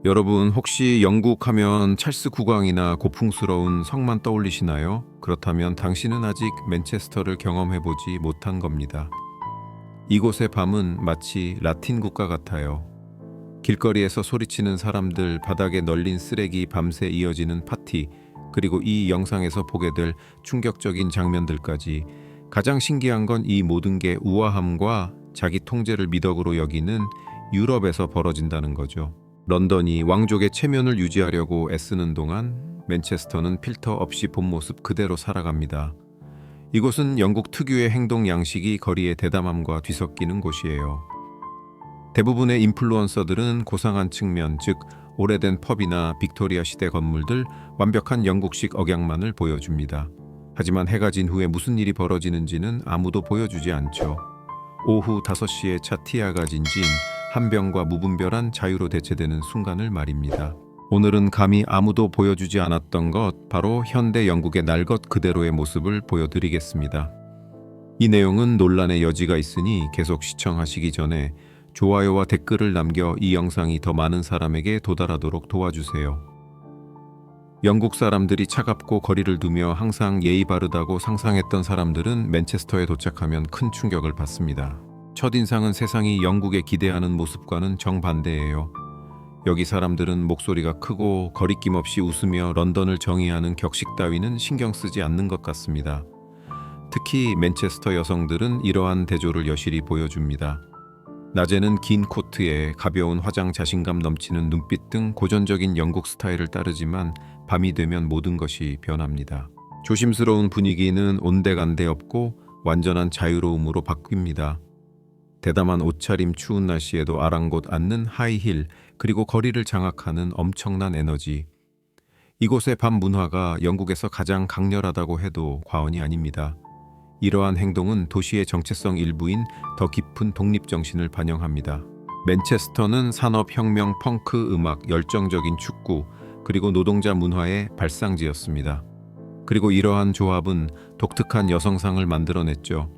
여러분 혹시 영국 하면 찰스 국왕이나 고풍스러운 성만 떠올리시나요? 그렇다면 당신은 아직 맨체스터를 경험해보지 못한 겁니다. 이곳의 밤은 마치 라틴 국가 같아요. 길거리에서 소리치는 사람들, 바닥에 널린 쓰레기, 밤새 이어지는 파티, 그리고 이 영상에서 보게 될 충격적인 장면들까지 가장 신기한 건 이 모든 게 우아함과 자기 통제를 미덕으로 여기는 유럽에서 벌어진다는 거죠. 런던이 왕족의 체면을 유지하려고 애쓰는 동안 맨체스터는 필터 없이 본 모습 그대로 살아갑니다. 이곳은 영국 특유의 행동 양식이 거리의 대담함과 뒤섞이는 곳이에요. 대부분의 인플루언서들은 고상한 측면, 즉 오래된 펍이나 빅토리아 시대 건물들, 완벽한 영국식 억양만을 보여줍니다. 하지만 해가 진 후에 무슨 일이 벌어지는지는 아무도 보여주지 않죠. 오후 5시에 차티아가 진진 한 병과 무분별한 자유로 대체되는 순간을 말입니다. 오늘은 감히 아무도 보여주지 않았던 것, 바로 현대 영국의 날 것 그대로의 모습을 보여드리겠습니다. 이 내용은 논란의 여지가 있으니 계속 시청하시기 전에 좋아요와 댓글을 남겨 이 영상이 더 많은 사람에게 도달하도록 도와주세요. 영국 사람들이 차갑고 거리를 두며 항상 예의 바르다고 상상했던 사람들은 맨체스터에 도착하면 큰 충격을 받습니다. 첫인상은 세상이 영국에 기대하는 모습과는 정반대예요. 여기 사람들은 목소리가 크고 거리낌 없이 웃으며 런던을 정의하는 격식 따위는 신경 쓰지 않는 것 같습니다. 특히 맨체스터 여성들은 이러한 대조를 여실히 보여줍니다. 낮에는 긴 코트에 가벼운 화장, 자신감 넘치는 눈빛 등 고전적인 영국 스타일을 따르지만 밤이 되면 모든 것이 변합니다. 조심스러운 분위기는 온데간데 없고 완전한 자유로움으로 바뀝니다. 대담한 옷차림, 추운 날씨에도 아랑곳 않는 하이힐, 그리고 거리를 장악하는 엄청난 에너지. 이곳의 밤 문화가 영국에서 가장 강렬하다고 해도 과언이 아닙니다. 이러한 행동은 도시의 정체성 일부인 더 깊은 독립정신을 반영합니다. 맨체스터는 산업혁명, 펑크 음악, 열정적인 축구, 그리고 노동자 문화의 발상지였습니다. 그리고 이러한 조합은 독특한 여성상을 만들어냈죠.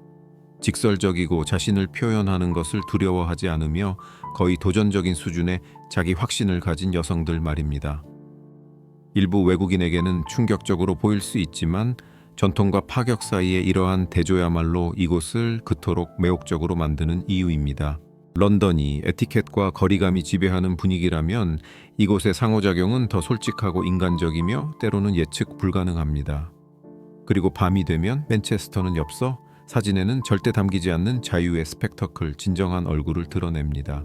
직설적이고 자신을 표현하는 것을 두려워하지 않으며 거의 도전적인 수준의 자기 확신을 가진 여성들 말입니다. 일부 외국인에게는 충격적으로 보일 수 있지만 전통과 파격 사이의 이러한 대조야말로 이곳을 그토록 매혹적으로 만드는 이유입니다. 런던이 에티켓과 거리감이 지배하는 분위기라면 이곳의 상호작용은 더 솔직하고 인간적이며 때로는 예측 불가능합니다. 그리고 밤이 되면 맨체스터는 엽서, 사진에는 절대 담기지 않는 자유의 스펙터클, 진정한 얼굴을 드러냅니다.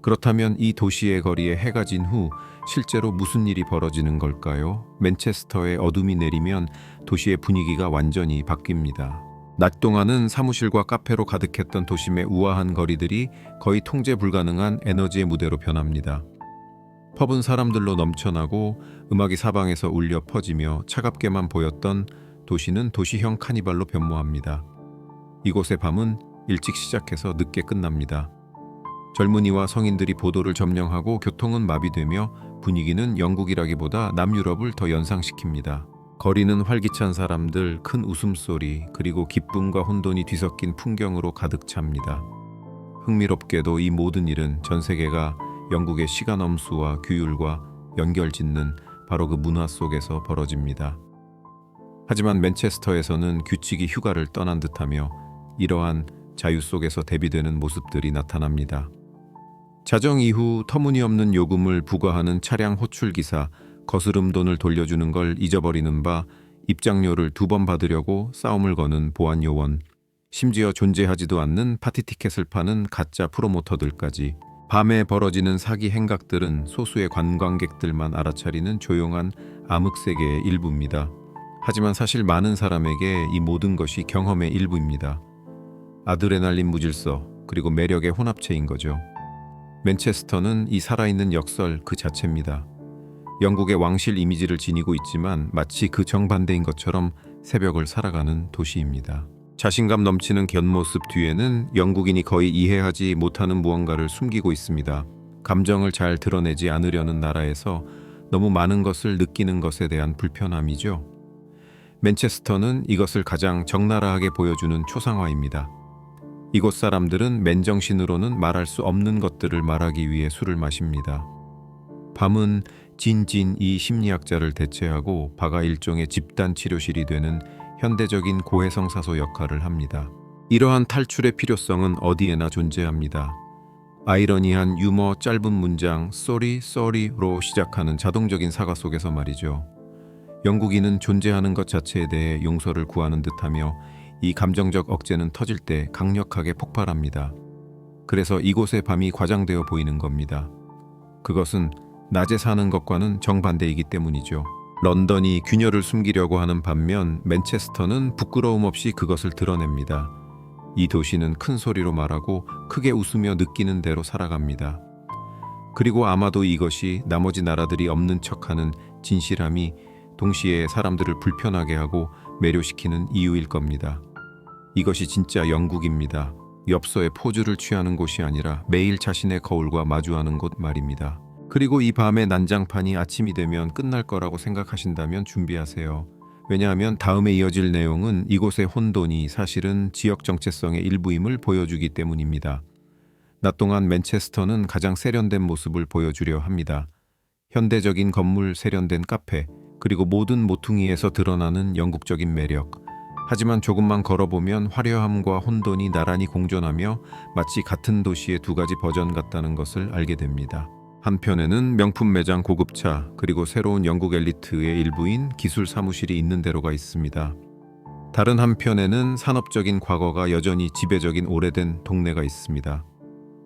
그렇다면 이 도시의 거리에 해가 진 후 실제로 무슨 일이 벌어지는 걸까요? 맨체스터에 어둠이 내리면 도시의 분위기가 완전히 바뀝니다. 낮 동안은 사무실과 카페로 가득했던 도심의 우아한 거리들이 거의 통제 불가능한 에너지의 무대로 변합니다. 펍은 사람들로 넘쳐나고 음악이 사방에서 울려 퍼지며 차갑게만 보였던 도시는 도시형 카니발로 변모합니다. 이곳의 밤은 일찍 시작해서 늦게 끝납니다. 젊은이와 성인들이 보도를 점령하고 교통은 마비되며 분위기는 영국이라기보다 남유럽을 더 연상시킵니다. 거리는 활기찬 사람들, 큰 웃음소리, 그리고 기쁨과 혼돈이 뒤섞인 풍경으로 가득 찹니다. 흥미롭게도 이 모든 일은 전 세계가 영국의 시간 엄수와 규율과 연결짓는 바로 그 문화 속에서 벌어집니다. 하지만 맨체스터에서는 규칙이 휴가를 떠난 듯하며 이러한 자유 속에서 대비되는 모습들이 나타납니다. 자정 이후 터무니없는 요금을 부과하는 차량 호출기사, 거스름 돈을 돌려주는 걸 잊어버리는 바, 입장료를 2번 받으려고 싸움을 거는 보안 요원, 심지어 존재하지도 않는 파티 티켓을 파는 가짜 프로모터들까지 밤에 벌어지는 사기 행각들은 소수의 관광객들만 알아차리는 조용한 암흑세계의 일부입니다. 하지만 사실 많은 사람에게 이 모든 것이 경험의 일부입니다. 아드레날린 무질서, 그리고 매력의 혼합체인 거죠. 맨체스터는 이 살아있는 역설 그 자체입니다. 영국의 왕실 이미지를 지니고 있지만 마치 그 정반대인 것처럼 새벽을 살아가는 도시입니다. 자신감 넘치는 겉모습 뒤에는 영국인이 거의 이해하지 못하는 무언가를 숨기고 있습니다. 감정을 잘 드러내지 않으려는 나라에서 너무 많은 것을 느끼는 것에 대한 불편함이죠. 맨체스터는 이것을 가장 적나라하게 보여주는 초상화입니다. 이곳 사람들은 맨정신으로는 말할 수 없는 것들을 말하기 위해 술을 마십니다. 밤은 진진이 심리학자를 대체하고 바가 일종의 집단 치료실이 되는 현대적인 고해성 사소 역할을 합니다. 이러한 탈출의 필요성은 어디에나 존재합니다. 아이러니한 유머 짧은 문장 sorry, sorry로 시작하는 자동적인 사과 속에서 말이죠. 영국인은 존재하는 것 자체에 대해 용서를 구하는 듯하며 이 감정적 억제는 터질 때 강력하게 폭발합니다. 그래서 이곳의 밤이 과장되어 보이는 겁니다. 그것은 낮에 사는 것과는 정반대이기 때문이죠. 런던이 균열을 숨기려고 하는 반면 맨체스터는 부끄러움 없이 그것을 드러냅니다. 이 도시는 큰 소리로 말하고 크게 웃으며 느끼는 대로 살아갑니다. 그리고 아마도 이것이 나머지 나라들이 없는 척하는 진실함이 동시에 사람들을 불편하게 하고 매료시키는 이유일 겁니다. 이것이 진짜 영국입니다. 엽서에 포즈를 취하는 곳이 아니라 매일 자신의 거울과 마주하는 곳 말입니다. 그리고 이 밤의 난장판이 아침이 되면 끝날 거라고 생각하신다면 준비하세요. 왜냐하면 다음에 이어질 내용은 이곳의 혼돈이 사실은 지역 정체성의 일부임을 보여주기 때문입니다. 낮 동안 맨체스터는 가장 세련된 모습을 보여주려 합니다. 현대적인 건물, 세련된 카페, 그리고 모든 모퉁이에서 드러나는 영국적인 매력. 하지만 조금만 걸어보면 화려함과 혼돈이 나란히 공존하며 마치 같은 도시의 두 가지 버전 같다는 것을 알게 됩니다. 한편에는 명품 매장, 고급차, 그리고 새로운 영국 엘리트의 일부인 기술 사무실이 있는 데로가 있습니다. 다른 한편에는 산업적인 과거가 여전히 지배적인 오래된 동네가 있습니다.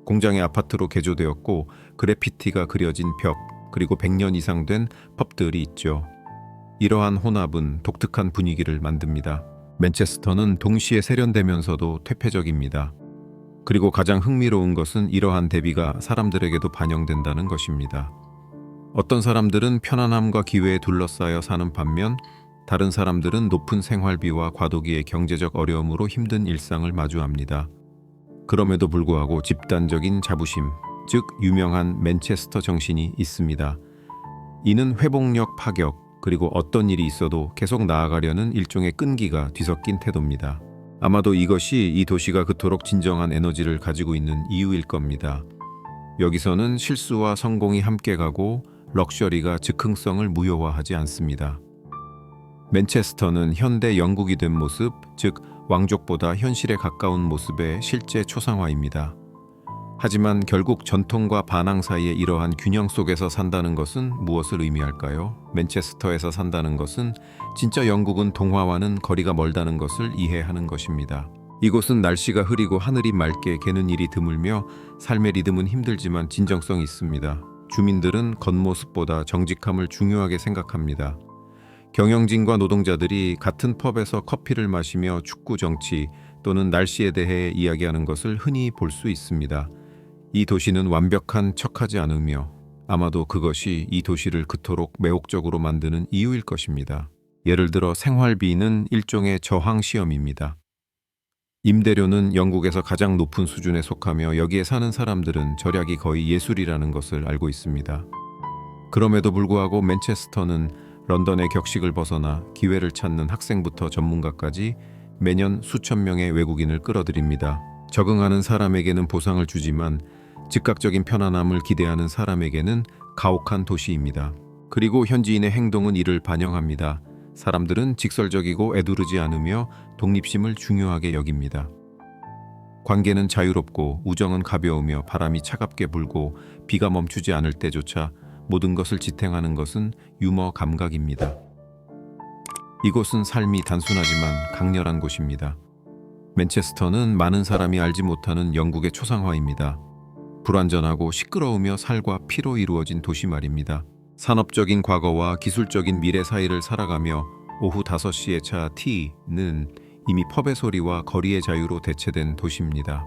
공장의 아파트로 개조되었고 그래피티가 그려진 벽, 그리고 100년 이상 된 펍들이 있죠. 이러한 혼합은 독특한 분위기를 만듭니다. 맨체스터는 동시에 세련되면서도 퇴폐적입니다. 그리고 가장 흥미로운 것은 이러한 대비가 사람들에게도 반영된다는 것입니다. 어떤 사람들은 편안함과 기회에 둘러싸여 사는 반면 다른 사람들은 높은 생활비와 과도기의 경제적 어려움으로 힘든 일상을 마주합니다. 그럼에도 불구하고 집단적인 자부심, 즉 유명한 맨체스터 정신이 있습니다. 이는 회복력, 파격, 그리고 어떤 일이 있어도 계속 나아가려는 일종의 끈기가 뒤섞인 태도입니다. 아마도 이것이 이 도시가 그토록 진정한 에너지를 가지고 있는 이유일 겁니다. 여기서는 실수와 성공이 함께 가고 럭셔리가 즉흥성을 무효화하지 않습니다. 맨체스터는 현대 영국이 된 모습, 즉 왕족보다 현실에 가까운 모습의 실제 초상화입니다. 하지만 결국 전통과 반항 사이의 이러한 균형 속에서 산다는 것은 무엇을 의미할까요? 맨체스터에서 산다는 것은 진짜 영국은 동화와는 거리가 멀다는 것을 이해하는 것입니다. 이곳은 날씨가 흐리고 하늘이 맑게 개는 일이 드물며 삶의 리듬은 힘들지만 진정성이 있습니다. 주민들은 겉모습보다 정직함을 중요하게 생각합니다. 경영진과 노동자들이 같은 펍에서 커피를 마시며 축구, 정치 또는 날씨에 대해 이야기하는 것을 흔히 볼 수 있습니다. 이 도시는 완벽한 척하지 않으며 아마도 그것이 이 도시를 그토록 매혹적으로 만드는 이유일 것입니다. 예를 들어 생활비는 일종의 저항 시험입니다. 임대료는 영국에서 가장 높은 수준에 속하며 여기에 사는 사람들은 절약이 거의 예술이라는 것을 알고 있습니다. 그럼에도 불구하고 맨체스터는 런던의 격식을 벗어나 기회를 찾는 학생부터 전문가까지 매년 수천 명의 외국인을 끌어들입니다. 적응하는 사람에게는 보상을 주지만 즉각적인 편안함을 기대하는 사람에게는 가혹한 도시입니다. 그리고 현지인의 행동은 이를 반영합니다. 사람들은 직설적이고 애두르지 않으며 독립심을 중요하게 여깁니다. 관계는 자유롭고 우정은 가벼우며 바람이 차갑게 불고 비가 멈추지 않을 때조차 모든 것을 지탱하는 것은 유머 감각입니다. 이곳은 삶이 단순하지만 강렬한 곳입니다. 맨체스터는 많은 사람이 알지 못하는 영국의 초상화입니다. 불완전하고 시끄러우며 살과 피로 이루어진 도시 말입니다. 산업적인 과거와 기술적인 미래 사이를 살아가며 오후 5시에 차 티는 이미 펍의 소리와 거리의 자유로 대체된 도시입니다.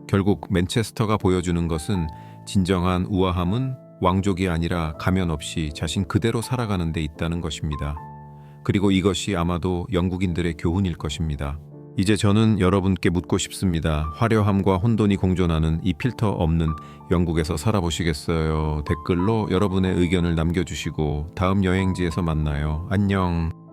결국 맨체스터가 보여주는 것은 진정한 우아함은 왕족이 아니라 가면 없이 자신 그대로 살아가는 데 있다는 것입니다. 그리고 이것이 아마도 영국인들의 교훈일 것입니다. 이제 저는 여러분께 묻고 싶습니다. 화려함과 혼돈이 공존하는 이 필터 없는 영국에서 살아보시겠어요? 댓글로 여러분의 의견을 남겨주시고 다음 여행지에서 만나요. 안녕.